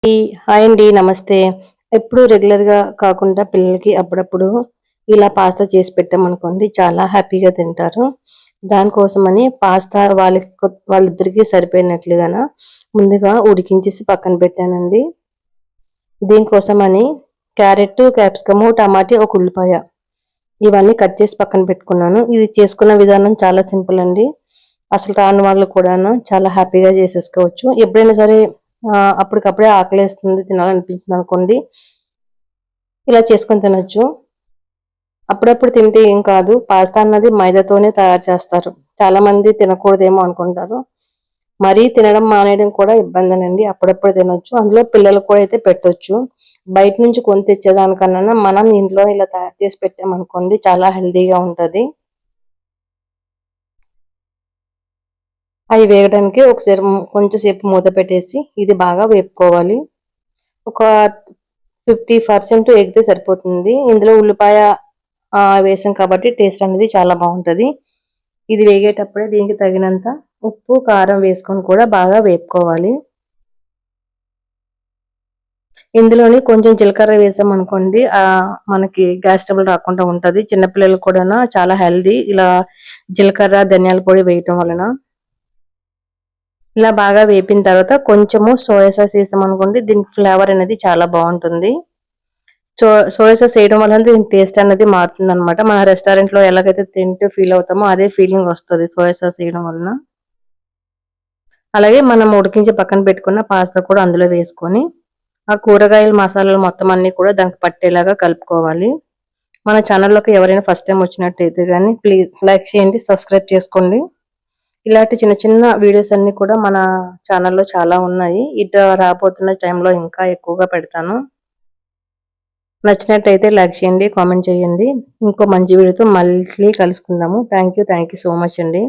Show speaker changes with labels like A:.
A: Hi అండి. నమస్తే. ఎప్పుడు రెగ్యులర్‌గా కాకుండా పిల్లలకి అప్పుడప్పుడు ఇలా పాస్తా చేసి పెట్టామనుకోండి చాలా హ్యాపీగా తింటారు. దానికోసమని పాస్తా వాళ్ళిద్దరికీ సరిపోయినట్లుగాన ముందుగా ఉడికించేసి పక్కన పెట్టానండి. దీనికోసమని క్యారెట్, క్యాప్సికము, టమాటా, ఒక ఉల్లిపాయ ఇవన్నీ కట్ చేసి పక్కన పెట్టుకున్నాను. ఇది చేసుకున్న విధానం చాలా సింపుల్ అండి. అసలు రాని వాళ్ళు కూడాను చాలా హ్యాపీగా చేసేసుకోవచ్చు. ఎప్పుడైనా సరే అప్పటికప్పుడే ఆకలేస్తుంది తినాలనిపించింది అనుకోండి, ఇలా చేసుకొని తినొచ్చు. అప్పుడప్పుడు తింటే ఏం కాదు. పాస్తా అన్నది మైదాతోనే తయారు చేస్తారు. చాలా మంది తినకూడదేమో అనుకుంటారు. మరీ తినడం మానేయడం కూడా ఇబ్బందేనండి. అప్పుడప్పుడు తినొచ్చు. అందులో పిల్లలకు కూడా అయితే పెట్టొచ్చు. బయట నుంచి కొని తెచ్చేదానికన్నా మనం ఇంట్లో ఇలా తయారు చేసి పెట్టామనుకోండి చాలా హెల్తీగా ఉంటది. అవి వేగడానికి కొంచెం సేపు మూత పెట్టేసి ఇది బాగా వేపుకోవాలి. ఒక 50% ఎగితే సరిపోతుంది. ఇందులో ఉల్లిపాయ వేసాం కాబట్టి టేస్ట్ అనేది చాలా బాగుంటది. ఇది వేగేటప్పుడే దీనికి తగినంత ఉప్పు, కారం వేసుకొని కూడా బాగా వేపుకోవాలి. ఇందులోని కొంచెం జీలకర్ర వేసామనుకోండి మనకి గ్యాస్ ట్రబుల్ రాకుండా ఉంటది. చిన్నపిల్లలకు కూడా చాలా హెల్తీ ఇలా జీలకర్ర, ధనియాల పొడి వేయటం వలన. ఇలా బాగా వేపిన తర్వాత కొంచెము సోయా సాస్ వేసామనుకోండి దీనికి ఫ్లేవర్ అనేది చాలా బాగుంటుంది. సోయా సాస్ వేయడం వల్ల దీని టేస్ట్ అనేది మారుతుందన్నమాట. మన రెస్టారెంట్ లో ఎలాగైతే తింటూ ఫీల్ అవుతామో అదే ఫీలింగ్ వస్తుంది సోయా సాస్ వేయడం వలన. అలాగే మనం ఉడికించి పక్కన పెట్టుకున్న పాస్తా కూడా అందులో వేసుకొని ఆ కూరగాయల మసాలాలు మొత్తం అన్ని కూడా దానికి పట్టేలాగా కలుపుకోవాలి. మన ఛానల్లోకి ఎవరైనా ఫస్ట్ టైం వచ్చినట్టయితే కానీ ప్లీజ్ లైక్ చేయండి, సబ్స్క్రైబ్ చేసుకోండి. ఇలాంటి చిన్న చిన్న వీడియోస్ అన్ని కూడా మన ఛానల్లో చాలా ఉన్నాయి. ఇటు రాబోతున్న టైంలో ఇంకా ఎక్కువగా పెడతాను. నచ్చినట్టయితే లైక్ చేయండి, కామెంట్ చేయండి. ఇంకో మంచి వీడియోతో మళ్ళీ కలుసుకుందాము. థ్యాంక్ యూ సో మచ్ అండి.